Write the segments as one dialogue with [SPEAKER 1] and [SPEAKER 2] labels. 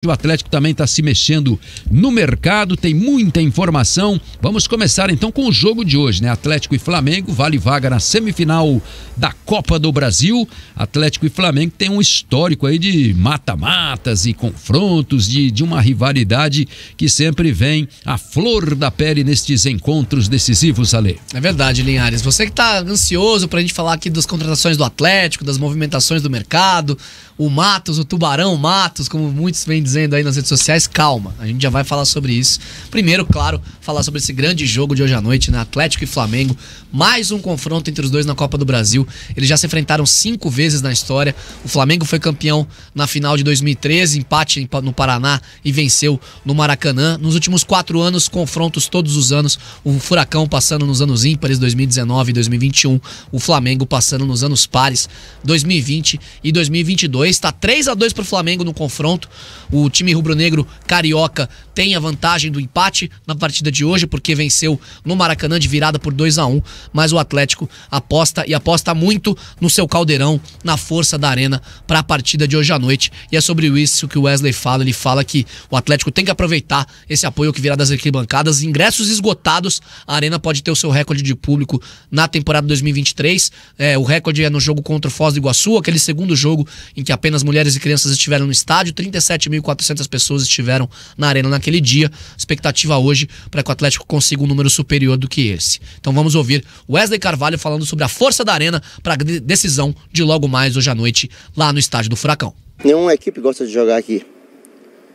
[SPEAKER 1] O Atlético também está se mexendo no mercado, tem muita informação. Vamos começar então com o jogo de hoje, né? Atlético e Flamengo, vale vaga na semifinal da Copa do Brasil. Atlético e Flamengo tem um histórico aí de mata-matas e confrontos, de uma rivalidade que sempre vem à flor da pele nestes encontros decisivos, Ale.
[SPEAKER 2] É verdade, Linhares. Você que está ansioso pra gente falar aqui das contratações do Atlético, das movimentações do mercado, o Matos, o Tubarão Matos, como muitos vêm dizendo aí nas redes sociais, calma, a gente já vai falar sobre isso. Primeiro, claro, falar sobre esse grande jogo de hoje à noite, né? Atlético e Flamengo, mais um confronto entre os dois na Copa do Brasil. Eles já se enfrentaram 5 vezes na história. O Flamengo foi campeão na final de 2013, empate no Paraná e venceu no Maracanã. Nos últimos 4 anos, confrontos todos os anos, o Furacão passando nos anos ímpares, 2019 e 2021, o Flamengo passando nos anos pares, 2020 e 2022. Está 3-2 para o Flamengo no confronto. O time rubro-negro carioca tem a vantagem do empate na partida de hoje, porque venceu no Maracanã de virada por 2-1, mas o Atlético aposta muito no seu caldeirão, na força da arena para a partida de hoje à noite. E é sobre isso que o Wesley fala. Ele fala que o Atlético tem que aproveitar esse apoio que virá das arquibancadas. Ingressos esgotados, a arena pode ter o seu recorde de público na temporada 2023. O recorde é no jogo contra o Foz do Iguaçu, aquele segundo jogo em que apenas mulheres e crianças estiveram no estádio. 37.400 pessoas estiveram na arena naquele dia. Expectativa hoje para que o Atlético consiga um número superior do que esse. Então vamos ouvir Wesley Carvalho falando sobre a força da arena para a decisão de logo mais hoje à noite lá no estádio do Furacão.
[SPEAKER 3] Nenhuma equipe gosta de jogar aqui.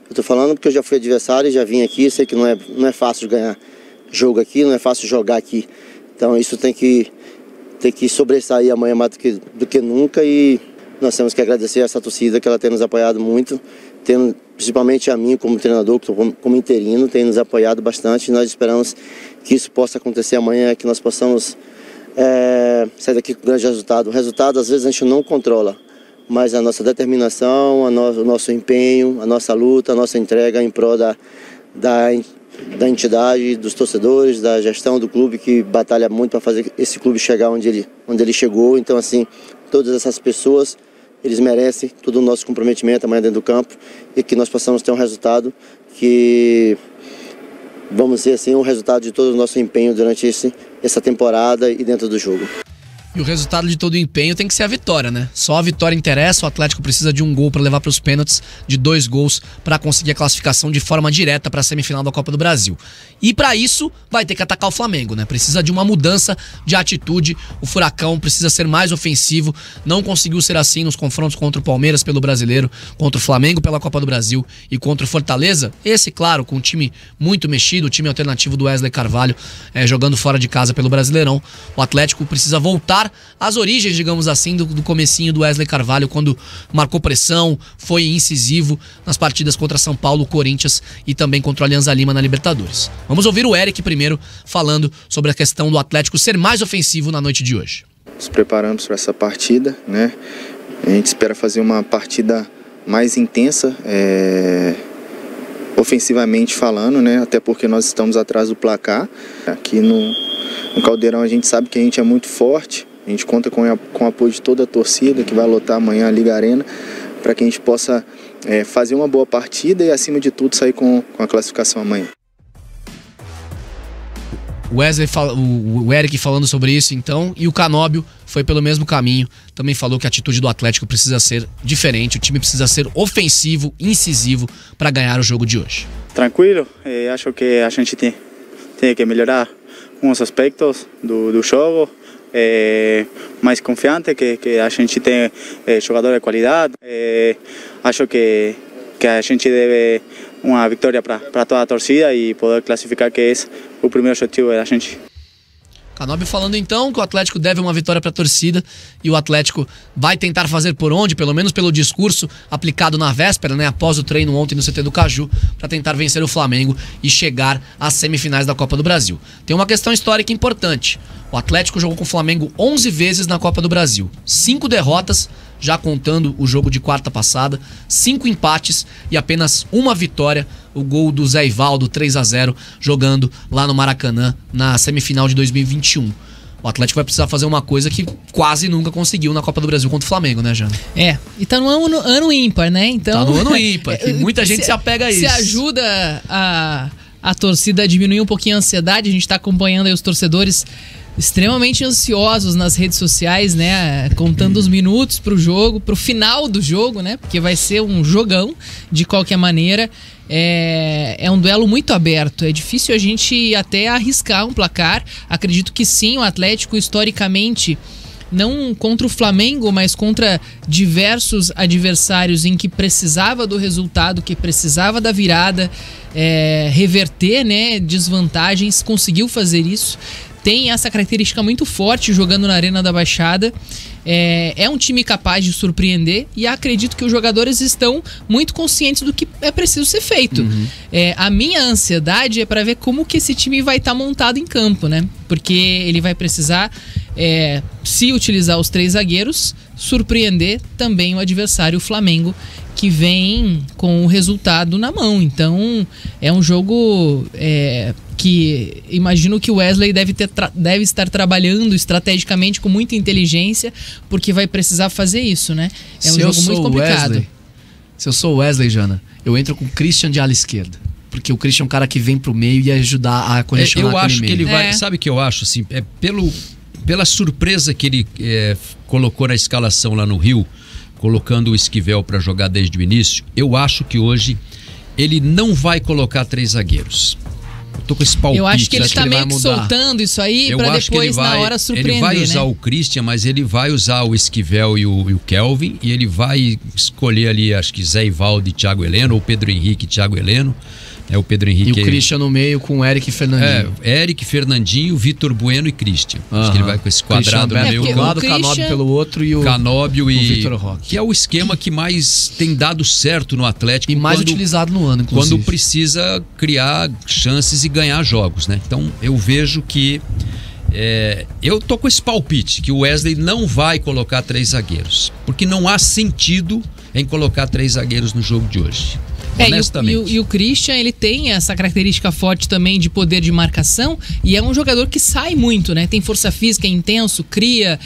[SPEAKER 3] Eu tô falando porque eu já fui adversário e já vim aqui, sei que não é fácil ganhar jogo aqui, não é fácil jogar aqui. Então isso tem que sobressair amanhã mais do que nunca, e nós temos que agradecer a essa torcida que ela tem nos apoiado muito, principalmente a mim como treinador, como interino, tem nos apoiado bastante, e nós esperamos que isso possa acontecer amanhã, que nós possamos sair daqui com um grande resultado. O resultado às vezes a gente não controla, mas a nossa determinação, o nosso empenho, a nossa luta, a nossa entrega em prol da entidade, dos torcedores, da gestão do clube, que batalha muito para fazer esse clube chegar onde ele chegou. Então, assim, todas essas pessoas, eles merecem todo o nosso comprometimento amanhã dentro do campo, e que nós possamos ter um resultado que, vamos dizer assim, um resultado de todo o nosso empenho durante essa temporada e dentro do jogo.
[SPEAKER 2] E o resultado de todo o empenho tem que ser a vitória, né? Só a vitória interessa. O Atlético precisa de um gol para levar para os pênaltis, de 2 gols para conseguir a classificação de forma direta para a semifinal da Copa do Brasil. E para isso vai ter que atacar o Flamengo, né? Precisa de uma mudança de atitude. O Furacão precisa ser mais ofensivo. Não conseguiu ser assim nos confrontos contra o Palmeiras pelo Brasileiro, contra o Flamengo pela Copa do Brasil e contra o Fortaleza. Esse, claro, com um time muito mexido, o time alternativo do Wesley Carvalho, jogando fora de casa pelo Brasileirão. O Atlético precisa voltar às origens, digamos assim, do comecinho do Wesley Carvalho, quando marcou pressão, foi incisivo nas partidas contra São Paulo, Corinthians e também contra o Alianza Lima na Libertadores. Vamos ouvir o Eric primeiro falando sobre a questão do Atlético ser mais ofensivo na noite de hoje.
[SPEAKER 4] Nos preparamos para essa partida, né? A gente espera fazer uma partida mais intensa, ofensivamente falando, né? Até porque nós estamos atrás do placar. Aqui no Caldeirão a gente sabe que a gente é muito forte. A gente conta com o apoio de toda a torcida, que vai lotar amanhã a Liga Arena, para que a gente possa fazer uma boa partida e, acima de tudo, sair com a classificação amanhã.
[SPEAKER 2] O Eric falando sobre isso, então, e o Canóbio foi pelo mesmo caminho. Também falou que a atitude do Atlético precisa ser diferente, o time precisa ser ofensivo, incisivo para ganhar o jogo de hoje.
[SPEAKER 5] Tranquilo, acho que a gente tem que melhorar uns aspectos do jogo. Mais confiante, que a gente tem jogador de qualidade. Acho que a gente deve uma vitória para toda a torcida e poder classificar, que é o primeiro objetivo da gente.
[SPEAKER 2] Canóbio falando então que o Atlético deve uma vitória para a torcida, e o Atlético vai tentar fazer por onde, pelo menos pelo discurso aplicado na véspera, né, após o treino ontem no CT do Caju, para tentar vencer o Flamengo e chegar às semifinais da Copa do Brasil. Tem uma questão histórica importante. O Atlético jogou com o Flamengo 11 vezes na Copa do Brasil. 5 derrotas, já contando o jogo de quarta passada, 5 empates e apenas uma vitória, o gol do Zé Ivaldo, 3-0, jogando lá no Maracanã, na semifinal de 2021. o Atlético vai precisar fazer uma coisa que quase nunca conseguiu na Copa do Brasil contra o Flamengo, né, Jana?
[SPEAKER 6] E tá no ano ímpar, né? Então,
[SPEAKER 2] tá no ano ímpar, que muita gente se apega a isso.
[SPEAKER 6] Se ajuda a torcida a diminuir um pouquinho a ansiedade. A gente tá acompanhando aí os torcedores extremamente ansiosos nas redes sociais, né? Contando os minutos pro jogo, pro final do jogo, né? Porque vai ser um jogão de qualquer maneira. É um duelo muito aberto. É difícil a gente até arriscar um placar. Acredito que sim, o Atlético historicamente, não contra o Flamengo, mas contra diversos adversários em que precisava do resultado, que precisava da virada, reverter, né, desvantagens, conseguiu fazer isso. Tem essa característica muito forte jogando na Arena da Baixada. É um time capaz de surpreender e acredito que os jogadores estão muito conscientes do que é preciso ser feito. A minha ansiedade é para ver como que esse time vai estar montado em campo, né? Porque ele vai precisar, se utilizar os 3 zagueiros, surpreender também o adversário, o Flamengo, que vem com o resultado na mão. Então é um jogo que imagino que o Wesley deve estar trabalhando estrategicamente com muita inteligência, porque vai precisar fazer isso, né? É um jogo muito complicado.
[SPEAKER 2] Se eu sou o Wesley, Jana, eu entro com o Christian de ala esquerda. Porque o Christian é um cara que vem pro meio e ajudar a conexionar
[SPEAKER 1] eu acho
[SPEAKER 2] meio.
[SPEAKER 1] Que ele vai... Sabe o que eu acho? Assim, pela surpresa que ele colocou na escalação lá no Rio, colocando o Esquivel para jogar desde o início, eu acho que hoje ele não vai colocar 3 zagueiros. Eu tô com esse palpite.
[SPEAKER 6] Eu acho que ele tá meio que soltando isso aí para depois, na hora, surpreender.
[SPEAKER 1] Ele vai usar, né,
[SPEAKER 6] o
[SPEAKER 1] Christian, mas ele vai usar o Esquivel e o Kelvin, e ele vai escolher ali, acho que Zé Ivaldo e Thiago Heleno, ou Pedro Henrique e Thiago Heleno. O Pedro Henrique.
[SPEAKER 2] E o Christian no meio com o Eric e Fernandinho.
[SPEAKER 1] Eric, Fernandinho, Vitor Bueno e Christian. Acho que ele vai com esse quadrado no meio.
[SPEAKER 2] Pelo lado, o Canóbio pelo outro e o
[SPEAKER 1] Canóbio e
[SPEAKER 2] Vitor Roque.
[SPEAKER 1] Que é o esquema que mais tem dado certo no Atlético.
[SPEAKER 2] E mais utilizado no ano, inclusive.
[SPEAKER 1] Quando precisa criar chances e ganhar jogos, né? Então eu vejo que eu tô com esse palpite, que o Wesley não vai colocar 3 zagueiros. Porque não há sentido em colocar 3 zagueiros no jogo de hoje.
[SPEAKER 6] E o Christian, ele tem essa característica forte também de poder de marcação, e é um jogador que sai muito, né? Tem força física, é intenso, cria,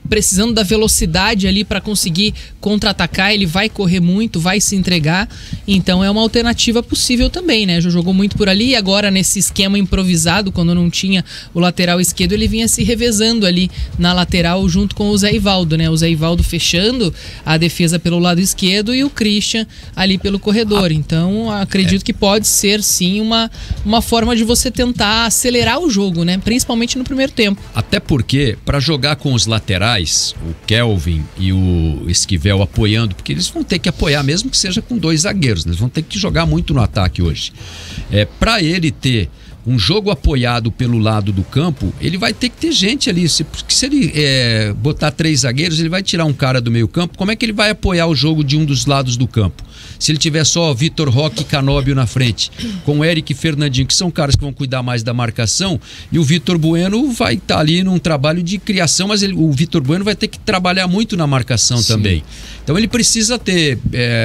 [SPEAKER 6] precisando da velocidade ali para conseguir contra-atacar, ele vai correr muito, vai se entregar, então é uma alternativa possível também, né? Já jogou muito por ali, e agora nesse esquema improvisado, quando não tinha o lateral esquerdo, ele vinha se revezando ali na lateral junto com o Zé Ivaldo, né? O Zé Ivaldo fechando a defesa pelo lado esquerdo e o Christian ali pelo corredor. Então acredito que pode ser sim uma forma de você tentar acelerar o jogo, né? Principalmente no primeiro tempo.
[SPEAKER 1] Até porque para jogar com os laterais, o Kelvin e o Esquivel apoiando, porque eles vão ter que apoiar mesmo que seja com 2 zagueiros, né? Eles vão ter que jogar muito no ataque hoje. Para ele ter um jogo apoiado pelo lado do campo, ele vai ter que ter gente ali. Porque se ele botar 3 zagueiros, ele vai tirar um cara do meio campo. Como é que ele vai apoiar o jogo de um dos lados do campo? Se ele tiver só Vitor Roque e Canóbio na frente, com Eric e Fernandinho, que são caras que vão cuidar mais da marcação, e o Vitor Bueno vai estar ali num trabalho de criação, mas o Vitor Bueno vai ter que trabalhar muito na marcação também. Então ele precisa ter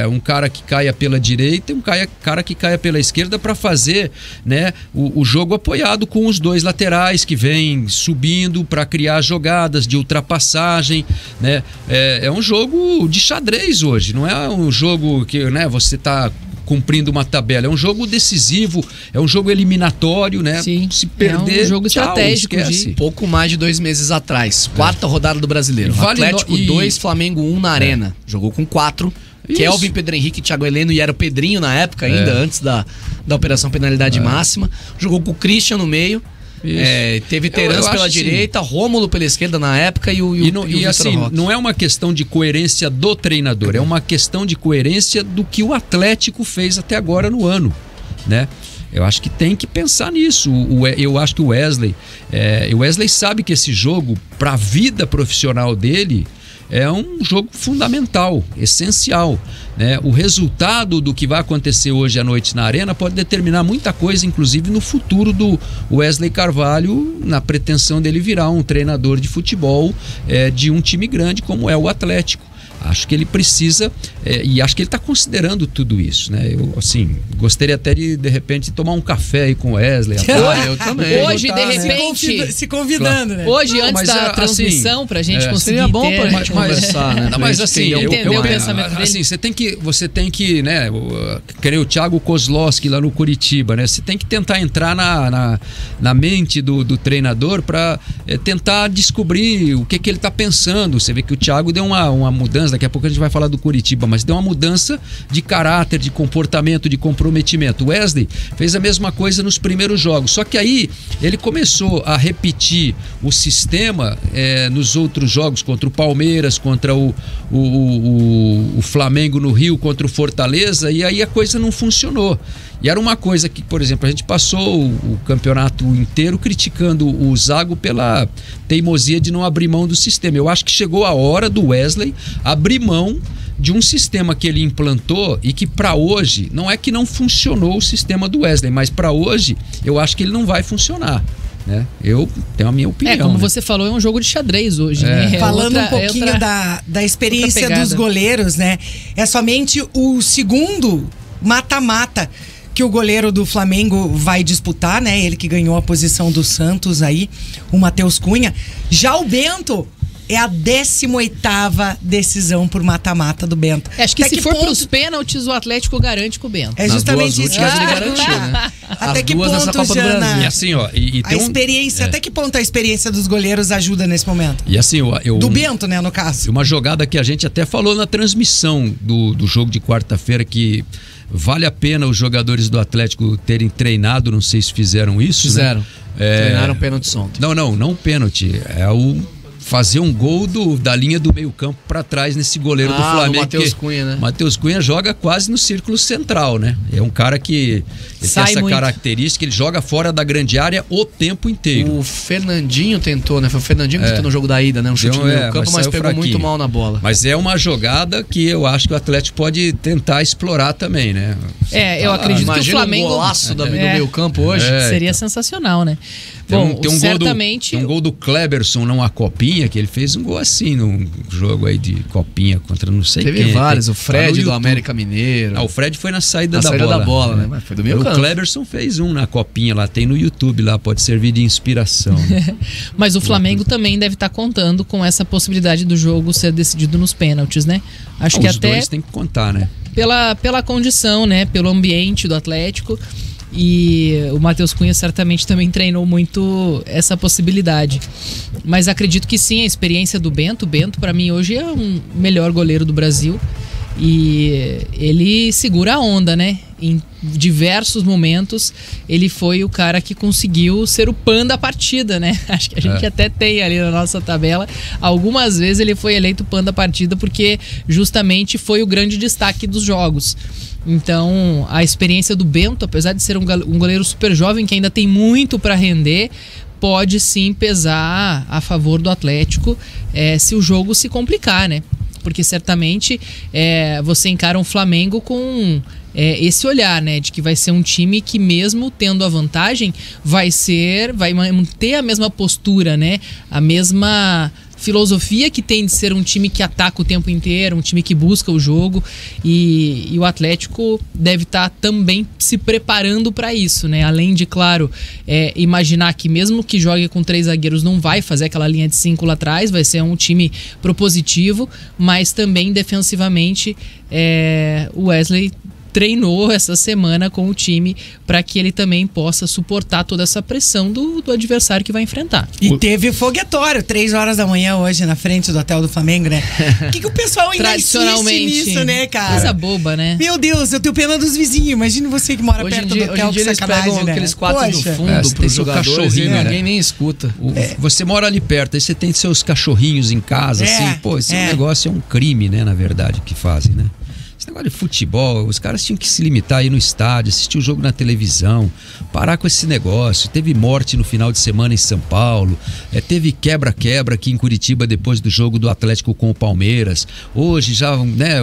[SPEAKER 1] um cara que caia pela direita e um cara que caia pela esquerda para fazer, né, o jogo apoiado com os 2 laterais que vêm subindo para criar jogadas de ultrapassagem, né? É um jogo de xadrez hoje, não é um jogo que, né, você está cumprindo uma tabela, é um jogo decisivo, é um jogo eliminatório, né?
[SPEAKER 6] Sim,
[SPEAKER 1] se perder,
[SPEAKER 6] é um jogo estratégico
[SPEAKER 1] esquece.
[SPEAKER 2] De pouco mais de 2 meses atrás, 4ª rodada do Brasileiro. Atlético 2, Flamengo 1 na Arena. Jogou com 4. Kelvin, Pedro Henrique, Thiago Heleno, e era o Pedrinho na época ainda, antes da operação penalidade máxima. Jogou com o Christian no meio. Teve Terans pela direita, Rômulo pela esquerda na época e o
[SPEAKER 1] assim, Roque. Não é uma questão de coerência do treinador, é uma questão de coerência do que o Atlético fez até agora no ano, né? Eu acho que tem que pensar nisso. Eu acho que o Wesley sabe que esse jogo, para a vida profissional dele, é um jogo fundamental, essencial, né? O resultado do que vai acontecer hoje à noite na Arena pode determinar muita coisa, inclusive no futuro do Wesley Carvalho, na pretensão dele virar um treinador de futebol de um time grande como é o Atlético. Acho que ele precisa, e acho que ele está considerando tudo isso, né? Eu, assim, gostaria até de repente, tomar um café aí com o Wesley.
[SPEAKER 2] Eu também.
[SPEAKER 6] Hoje, de repente...
[SPEAKER 7] Se convidando, né?
[SPEAKER 6] Hoje, antes
[SPEAKER 1] mas
[SPEAKER 6] da transmissão,
[SPEAKER 1] assim,
[SPEAKER 6] pra gente conseguir
[SPEAKER 2] seria bom pra gente
[SPEAKER 1] mas-
[SPEAKER 2] conversar, né?
[SPEAKER 1] Não, mas assim,
[SPEAKER 6] entender o pensamento dele.
[SPEAKER 1] assim, você tem que, né, que nem o Thiago Kozlowski lá no Curitiba, né? Você tem que tentar entrar na mente do treinador para tentar descobrir o que ele tá pensando. Você vê que o Thiago deu uma mudança, daqui a pouco a gente vai falar do Curitiba, mas deu uma mudança de caráter, de comportamento, de comprometimento. O Wesley fez a mesma coisa nos primeiros jogos, só que aí ele começou a repetir o sistema nos outros jogos, contra o Palmeiras, contra o Flamengo no Rio, contra o Fortaleza, e aí a coisa não funcionou. E era uma coisa que, por exemplo, a gente passou o campeonato inteiro criticando o Zago pela teimosia de não abrir mão do sistema. Eu acho que chegou a hora do Wesley abrir mão de um sistema que ele implantou e que para hoje, não é que não funcionou o sistema do Wesley, mas para hoje eu acho que ele não vai funcionar, né? Eu tenho a minha opinião.
[SPEAKER 6] Como
[SPEAKER 1] né?
[SPEAKER 6] você falou, é um jogo de xadrez hoje, né?
[SPEAKER 7] Falando um pouquinho da experiência dos goleiros, né? É somente o segundo mata-mata que o goleiro do Flamengo vai disputar, né? Ele que ganhou a posição do Santos aí, o Matheus Cunha. Já o Bento é a 18ª decisão por mata-mata do Bento.
[SPEAKER 6] Acho que se for pros pênaltis, o Atlético garante com o Bento.
[SPEAKER 7] É justamente isso.
[SPEAKER 2] Ele garantiu, né?
[SPEAKER 7] Até
[SPEAKER 2] As
[SPEAKER 7] que
[SPEAKER 2] duas nessa
[SPEAKER 7] ponto,
[SPEAKER 2] Copa do
[SPEAKER 7] Jana,
[SPEAKER 2] Brasil.
[SPEAKER 1] E assim, ó,
[SPEAKER 7] a experiência, até que ponto a experiência dos goleiros ajuda nesse momento?
[SPEAKER 1] E assim,
[SPEAKER 7] Do Bento, né, no caso.
[SPEAKER 1] Uma jogada que a gente até falou na transmissão do jogo de quarta-feira, que vale a pena os jogadores do Atlético terem treinado, não sei se fizeram isso.
[SPEAKER 2] Fizeram.
[SPEAKER 1] Né?
[SPEAKER 2] Treinaram pênalti ontem.
[SPEAKER 1] Não pênalti. É o fazer um gol da linha do meio-campo para trás nesse goleiro do Flamengo.
[SPEAKER 2] Matheus Cunha, né?
[SPEAKER 1] Matheus Cunha joga quase no círculo central, né? É um cara que tem essa característica, ele joga fora da grande área o tempo inteiro.
[SPEAKER 2] O Fernandinho tentou, né? Foi o Fernandinho que tentou no jogo da ida, né? Um chute no meio campo, mas pegou muito mal na bola.
[SPEAKER 1] Mas é uma jogada que eu acho que o Atlético pode tentar explorar também, né?
[SPEAKER 6] Eu acredito que o Flamengo...
[SPEAKER 2] um golaço do meio campo hoje.
[SPEAKER 6] Seria sensacional, né?
[SPEAKER 1] Tem um
[SPEAKER 6] certamente...
[SPEAKER 1] gol do Kleberson numa copinha, que ele fez um gol assim num jogo aí de copinha contra não sei quem.
[SPEAKER 2] Teve vários, o Fred do América Mineiro.
[SPEAKER 1] O Fred foi na saída
[SPEAKER 2] da bola, né? Mas foi do meio campo.
[SPEAKER 1] O Kleberson fez um na copinha lá, tem no YouTube lá, pode servir de inspiração. Né?
[SPEAKER 6] Mas o Flamengo também deve estar contando com essa possibilidade do jogo ser decidido nos pênaltis, né? Acho que
[SPEAKER 1] os
[SPEAKER 6] até
[SPEAKER 1] dois tem que contar, né?
[SPEAKER 6] Pela condição, né? Pelo ambiente do Atlético. E o Matheus Cunha certamente também treinou muito essa possibilidade. Mas acredito que sim, a experiência do Bento. O Bento, para mim, hoje é um melhor goleiro do Brasil. E ele segura a onda, né? Em diversos momentos, ele foi o cara que conseguiu ser o pan da partida, né? Acho que a gente até tem ali na nossa tabela. Algumas vezes ele foi eleito pan da partida porque justamente foi o grande destaque dos jogos. Então, a experiência do Bento, apesar de ser um goleiro super jovem que ainda tem muito para render, pode sim pesar a favor do Atlético se o jogo se complicar, né? Porque certamente você encara um Flamengo com esse olhar, né? De que vai ser um time que mesmo tendo a vantagem, vai manter a mesma postura, né? A mesma filosofia que tem de ser um time que ataca o tempo inteiro, um time que busca o jogo, e o Atlético deve estar também se preparando para isso, né? Além de, claro, imaginar que mesmo que jogue com 3 zagueiros não vai fazer aquela linha de 5 lá atrás, vai ser um time propositivo, mas também defensivamente o Wesley treinou essa semana com o time para que ele também possa suportar toda essa pressão do adversário que vai enfrentar.
[SPEAKER 7] E teve foguetório, 3 horas da manhã hoje na frente do hotel do Flamengo, né? O que o pessoal ainda insiste nisso, né, cara?
[SPEAKER 6] Coisa boba, né?
[SPEAKER 7] Meu Deus, eu tenho pena dos vizinhos. Imagina você que mora perto do hotel,
[SPEAKER 2] hoje em dia eles pegam aqueles quadros do fundo para os jogadores e ninguém nem escuta.
[SPEAKER 1] Você mora ali perto, aí você tem seus cachorrinhos em casa, assim, esse negócio é um crime, né, na verdade, que fazem, né? Esse negócio de futebol, os caras tinham que se limitar a ir no estádio, assistir o jogo na televisão, parar com esse negócio. Teve morte no final de semana em São Paulo, teve quebra-quebra aqui em Curitiba depois do jogo do Atlético com o Palmeiras. Hoje já, né,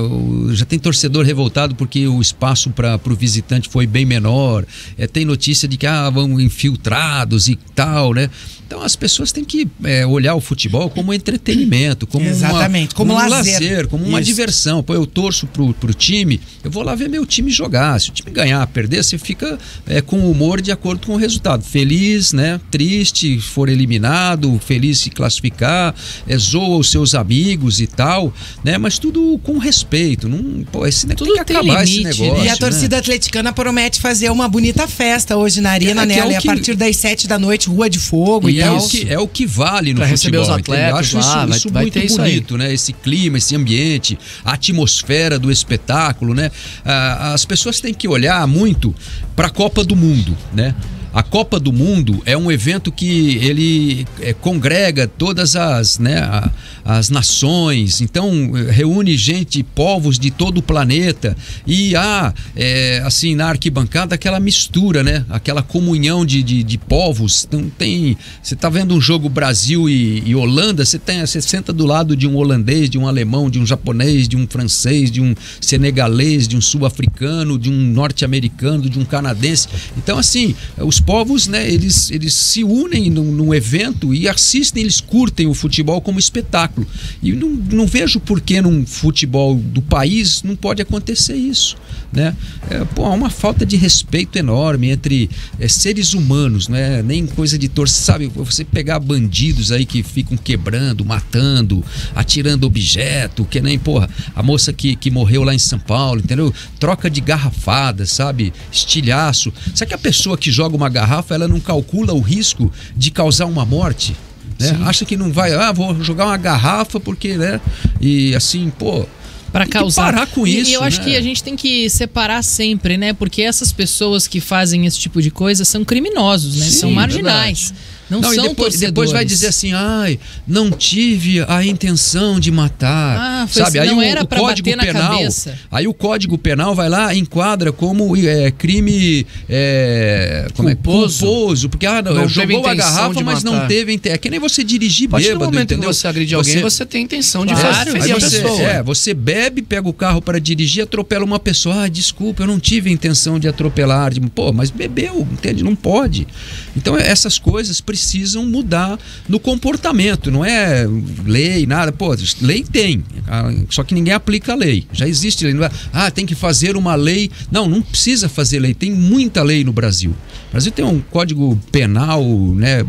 [SPEAKER 1] já tem torcedor revoltado porque o espaço para o visitante foi bem menor. Tem notícia de que vão infiltrados e tal, né? Então as pessoas têm que olhar o futebol como entretenimento, como
[SPEAKER 7] como
[SPEAKER 1] um
[SPEAKER 7] lazer,
[SPEAKER 1] como uma diversão. Pô, eu torço pro time, eu vou lá ver meu time jogar. Se o time ganhar, perder, você fica com o humor de acordo com o resultado. Feliz, né? Triste, for eliminado, feliz se classificar, zoa os seus amigos e tal, né? Mas tudo com respeito. Esse negócio tem que acabar esse negócio.
[SPEAKER 7] E a torcida atleticana promete fazer uma bonita festa hoje na Arena, né? A partir das 7 da noite, Rua de Fogo e
[SPEAKER 1] é o que vale no
[SPEAKER 2] pra
[SPEAKER 1] futebol.
[SPEAKER 2] Receber os atletas,
[SPEAKER 1] eu acho isso muito bonito, né? Esse clima, esse ambiente, a atmosfera do espetáculo, né? As pessoas têm que olhar muito para a Copa do Mundo, né? A Copa do Mundo é um evento que ele congrega todas as nações, então reúne gente, povos de todo o planeta e assim, na arquibancada aquela mistura, né? Aquela comunhão de povos. Então você tá vendo um jogo Brasil e Holanda, você senta do lado de um holandês, de um alemão, de um japonês, de um francês, de um senegalês, de um sul-africano, de um norte-americano, de um canadense. Então assim, os povos, né, eles se unem num evento e assistem, eles curtem o futebol como espetáculo. E não vejo por que num futebol do país não pode acontecer isso, né? Há uma falta de respeito enorme entre seres humanos, né? Nem coisa de torcer, sabe? Você pegar bandidos aí que ficam quebrando, matando, atirando objeto, que nem, a moça que morreu lá em São Paulo, entendeu? Troca de garrafadas, sabe? Estilhaço. Será que a pessoa que joga uma garrafa, ela não calcula o risco de causar uma morte? Né? Acha que não vai, vou jogar uma garrafa porque, né? E assim,
[SPEAKER 6] para causar.
[SPEAKER 1] Parar com isso.
[SPEAKER 6] E eu acho que a gente tem que separar sempre, né? Porque essas pessoas que fazem esse tipo de coisa são criminosos, né? Sim, são marginais. Verdade. Não são
[SPEAKER 1] depois vai dizer assim, não tive a intenção de matar, sabe? Aí
[SPEAKER 6] não era para bater na cabeça.
[SPEAKER 1] Aí o Código Penal vai lá, enquadra como crime culposo, porque jogou a garrafa, mas não teve intenção. É que nem você dirigir bêbado,
[SPEAKER 2] no momento
[SPEAKER 1] entendeu?
[SPEAKER 2] Que você agredir alguém, você tem intenção de ferir a pessoa.
[SPEAKER 1] Você bebe, pega o carro para dirigir, atropela uma pessoa. Desculpa, eu não tive a intenção de atropelar. Mas bebeu, entende? Não pode. Então essas coisas precisam mudar no comportamento, não é lei, nada. Lei tem, só que ninguém aplica a lei. Já existe lei, não é, tem que fazer uma lei. Não precisa fazer lei, tem muita lei no Brasil. O Brasil tem um código penal, né,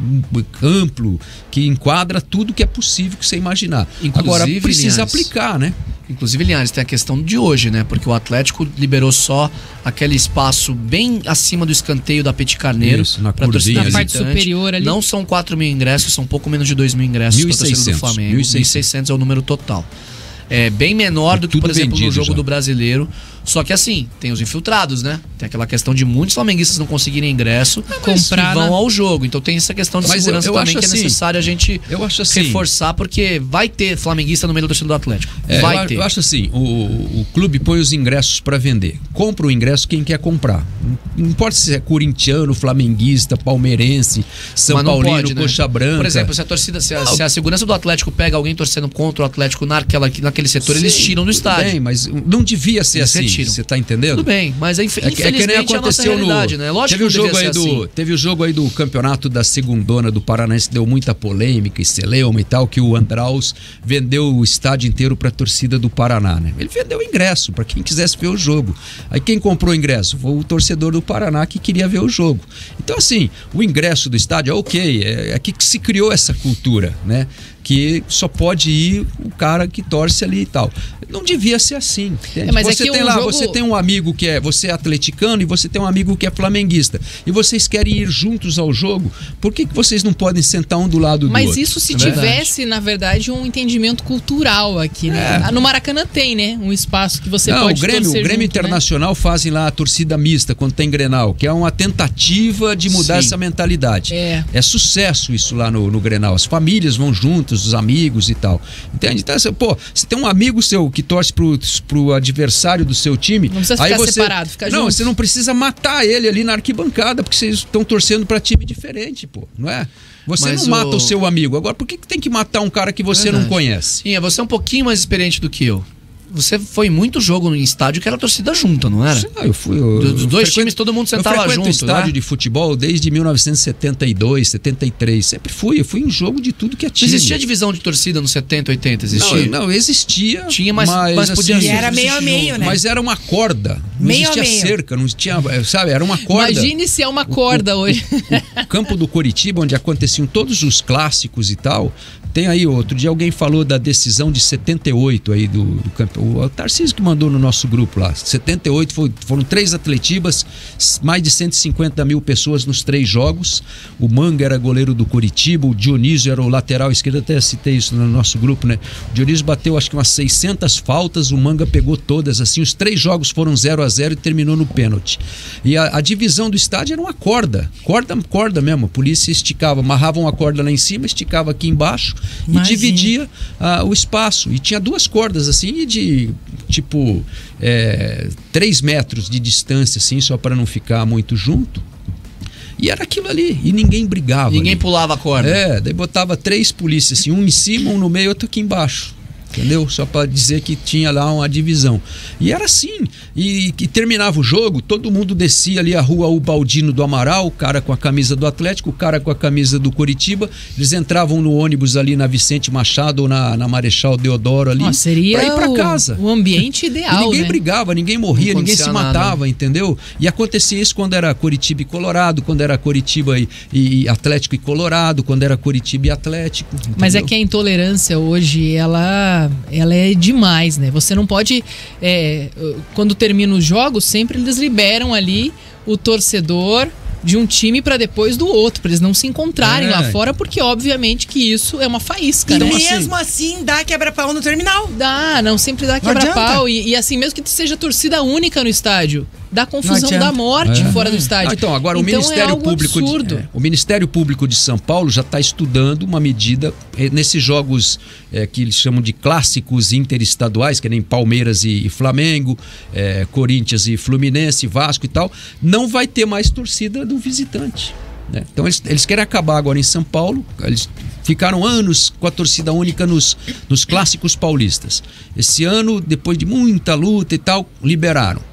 [SPEAKER 1] amplo, que enquadra tudo que é possível que você imaginar. Agora precisa aplicar, né?
[SPEAKER 2] Inclusive, Linhares, tem a questão de hoje, né? Porque o Atlético liberou só aquele espaço bem acima do escanteio da Petit Carneiro para a torcida
[SPEAKER 6] na parte superior ali.
[SPEAKER 2] Não são 4.000 ingressos, são um pouco menos de 2.000 ingressos para a torcida do Flamengo. 1.600 é o número total. É bem menor do que, por exemplo, no jogo do Brasileiro. Só que assim, tem os infiltrados, né? Tem aquela questão de muitos flamenguistas não conseguirem ingresso e vão ao jogo. Então tem essa questão de segurança também que é necessário a gente reforçar, porque vai ter flamenguista no meio do torcedor do Atlético. Vai ter.
[SPEAKER 1] Eu acho assim, o clube põe os ingressos para vender. Compra o ingresso quem quer comprar. Não importa se é corintiano, flamenguista, palmeirense, São Paulino, Coxa Branca.
[SPEAKER 2] Por exemplo, se a torcida, se a segurança do Atlético pega alguém torcendo contra o Atlético naquele setor, eles tiram do estádio.
[SPEAKER 1] Bem, mas não devia ser assim. Você tá entendendo?
[SPEAKER 2] Tudo bem, mas infelizmente
[SPEAKER 1] que nem aconteceu a nossa realidade,
[SPEAKER 2] né? Lógico que devia ser assim.
[SPEAKER 1] Teve o jogo aí do campeonato da segundona do Paranaense, deu muita polêmica e celeuma e tal, que o Andraus vendeu o estádio inteiro pra torcida do Paraná, né? Ele vendeu o ingresso pra quem quisesse ver o jogo. Aí quem comprou o ingresso? Foi o torcedor do Paraná que queria ver o jogo. Então assim, o ingresso do estádio é ok, é que se criou essa cultura, né? Que só pode ir o cara que torce ali e tal. Não devia ser assim.
[SPEAKER 6] Mas
[SPEAKER 1] você tem você tem um amigo que você é atleticano e você tem um amigo que é flamenguista. E vocês querem ir juntos ao jogo, por que vocês não podem sentar um do lado do outro?
[SPEAKER 6] Mas isso se tivesse, na verdade, um entendimento cultural aqui, né? No Maracanã tem, né? Um espaço que você pode torcer
[SPEAKER 1] o Grêmio Internacional, né? Fazem lá a torcida mista quando tem Grenal, que é uma tentativa de mudar essa mentalidade. É sucesso isso lá no Grenal. As famílias vão juntas, juntas, os amigos e tal. Entende? Então, pô, se tem um amigo seu que torce pro adversário do seu time...
[SPEAKER 6] Não precisa
[SPEAKER 1] aí
[SPEAKER 6] ficar
[SPEAKER 1] você,
[SPEAKER 6] separado, ficar junto.
[SPEAKER 1] Não, você não precisa matar ele ali na arquibancada, porque vocês estão torcendo pra time diferente, pô, não é? Você não mata o seu amigo. Agora, por que tem que matar um cara que você não conhece?
[SPEAKER 2] Sim, você é um pouquinho mais experiente do que eu. Você foi muito jogo em estádio que era torcida junta, não era?
[SPEAKER 1] Sim, eu fui.
[SPEAKER 2] Dos dois times, todo mundo sentava junto.
[SPEAKER 1] Eu estádio de futebol desde 1972, 73. Sempre fui. Eu fui em jogo de tudo que é time.
[SPEAKER 2] Não existia divisão de torcida nos 70, 80? Existia?
[SPEAKER 1] Não, existia.
[SPEAKER 2] Tinha, mas podia
[SPEAKER 7] assim, era meio a meio, né?
[SPEAKER 1] Mas era uma corda. Não
[SPEAKER 7] meio
[SPEAKER 1] existia cerca, não tinha, sabe? Era uma corda.
[SPEAKER 6] Imagine se é uma corda hoje.
[SPEAKER 1] O campo do Coritiba, onde aconteciam todos os clássicos e tal. Tem aí, outro dia alguém falou da decisão de 78 aí do campo. O Tarcísio que mandou no nosso grupo lá. 78 foram 3 Atletibas, mais de 150 mil pessoas nos 3 jogos. O Manga era goleiro do Coritiba, o Dionísio era o lateral esquerdo, até citei isso no nosso grupo, né? O Dionísio bateu acho que umas 600 faltas, o Manga pegou todas, assim, os 3 jogos foram 0-0 e terminou no pênalti. E a divisão do estádio era uma corda mesmo. A polícia esticava, amarrava uma corda lá em cima, esticava aqui embaixo. Imagina. E dividia o espaço. E tinha 2 cordas assim, de tipo 3 metros de distância, assim, só para não ficar muito junto. E era aquilo ali. E ninguém brigava.
[SPEAKER 2] Ninguém pulava a corda.
[SPEAKER 1] Daí botava 3 polícias, assim, um em cima, um no meio, outro aqui embaixo. Entendeu? Só para dizer que tinha lá uma divisão. E era assim. E terminava o jogo, todo mundo descia ali a rua Ubaldino do Amaral, o cara com a camisa do Atlético, o cara com a camisa do Coritiba. Eles entravam no ônibus ali na Vicente Machado ou na Marechal Deodoro ali.
[SPEAKER 6] Seria
[SPEAKER 1] pra ir pra casa.
[SPEAKER 6] O ambiente ideal.
[SPEAKER 1] E ninguém brigava, ninguém morria, ninguém se matava,
[SPEAKER 2] nada.
[SPEAKER 1] Entendeu? E acontecia isso quando era Coritiba e Colorado, quando era Coritiba e Atlético e Colorado, quando era Coritiba e Atlético. Entendeu?
[SPEAKER 6] Mas é que a intolerância hoje, ela é demais, né? Você não pode... quando termina os jogos, sempre eles liberam ali o torcedor de um time para depois do outro, para eles não se encontrarem lá fora, porque obviamente que isso é uma faísca,
[SPEAKER 7] né?
[SPEAKER 6] E
[SPEAKER 7] mesmo assim dá quebra-pau no terminal.
[SPEAKER 6] Não sempre dá quebra-pau. E assim, mesmo que seja torcida única no estádio, dá confusão da morte fora do estádio.
[SPEAKER 1] Então, agora o Ministério Público o Ministério Público de São Paulo já está estudando uma medida nesses jogos que eles chamam de clássicos interestaduais, que nem Palmeiras e Flamengo, Corinthians e Fluminense, Vasco e tal, não vai ter mais torcida do visitante. Né? Então eles querem acabar agora em São Paulo. Eles ficaram anos com a torcida única nos clássicos paulistas. Esse ano, depois de muita luta e tal, liberaram.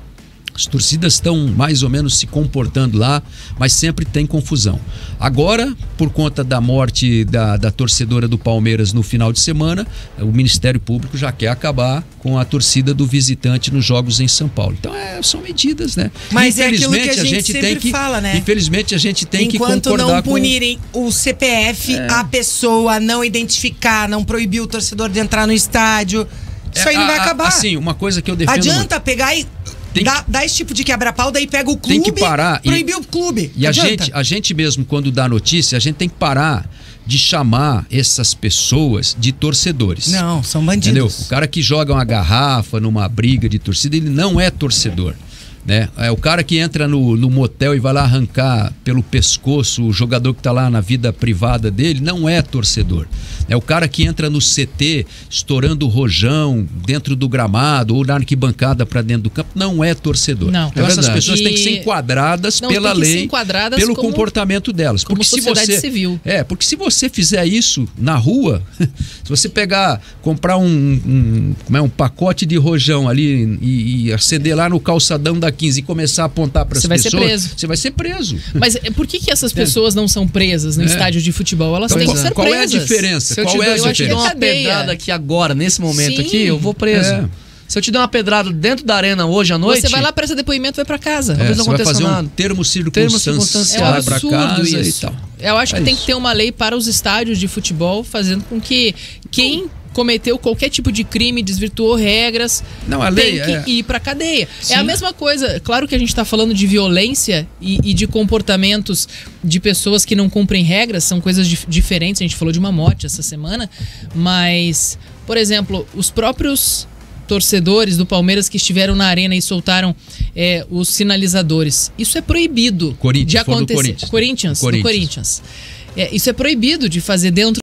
[SPEAKER 1] As torcidas estão mais ou menos se comportando lá, mas sempre tem confusão. Agora, por conta da morte da torcedora do Palmeiras no final de semana, o Ministério Público já quer acabar com a torcida do visitante nos jogos em São Paulo. Então, são medidas, né?
[SPEAKER 7] Mas infelizmente, é aquilo que a gente sempre fala, né?
[SPEAKER 1] Infelizmente, a gente tem que concordar com...
[SPEAKER 7] Enquanto não punirem o CPF, a pessoa, não identificar, não proibir o torcedor de entrar no estádio, isso aí não vai acabar.
[SPEAKER 1] Assim, uma coisa que eu defendo...
[SPEAKER 7] Adianta pegar e... Dá esse tipo de quebra-pau, daí pega o clube,
[SPEAKER 1] tem que parar
[SPEAKER 7] proibir o clube.
[SPEAKER 1] E a gente mesmo, quando dá notícia, a gente tem que parar de chamar essas pessoas de torcedores.
[SPEAKER 7] Não, são bandidos.
[SPEAKER 1] Entendeu? O cara que joga uma garrafa numa briga de torcida, ele não é torcedor. Né? É o cara que entra no motel e vai lá arrancar pelo pescoço o jogador que está lá na vida privada dele, não é torcedor. É o cara que entra no CT estourando o rojão dentro do gramado ou na arquibancada para dentro do campo, não é torcedor.
[SPEAKER 6] Não,
[SPEAKER 1] então essas pessoas têm que ser enquadradas pela lei, pelo comportamento delas.
[SPEAKER 6] Como sociedade civil.
[SPEAKER 1] Porque se você fizer isso na rua, se você comprar um pacote de rojão ali e acender lá no calçadão da 15 e começar a apontar para as pessoas, você vai ser preso.
[SPEAKER 6] Mas por que essas pessoas não são presas no estádio de futebol? Elas têm que ser presas.
[SPEAKER 1] Qual é a diferença?
[SPEAKER 2] Se eu te der uma pedrada aqui agora, nesse momento aqui, eu vou preso. Se eu te der uma pedrada dentro da arena hoje à noite...
[SPEAKER 6] Você vai lá, presta depoimento e vai pra casa.
[SPEAKER 2] Talvez não aconteça
[SPEAKER 1] nada. Você vai fazer
[SPEAKER 2] um
[SPEAKER 1] termo circunstancial
[SPEAKER 6] pra
[SPEAKER 1] casa
[SPEAKER 6] isso.
[SPEAKER 1] E tal.
[SPEAKER 6] Eu acho que tem que ter uma lei para os estádios de futebol, fazendo com que quem cometeu qualquer tipo de crime, desvirtuou regras, tem que ir pra cadeia. Sim. É a mesma coisa. Claro que a gente tá falando de violência e de comportamentos de pessoas que não cumprem regras, são coisas diferentes. A gente falou de uma morte essa semana, mas, por exemplo, os próprios torcedores do Palmeiras que estiveram na arena e soltaram os sinalizadores. Isso é proibido de acontecer.
[SPEAKER 1] Corinthians.
[SPEAKER 6] Isso é proibido de fazer dentro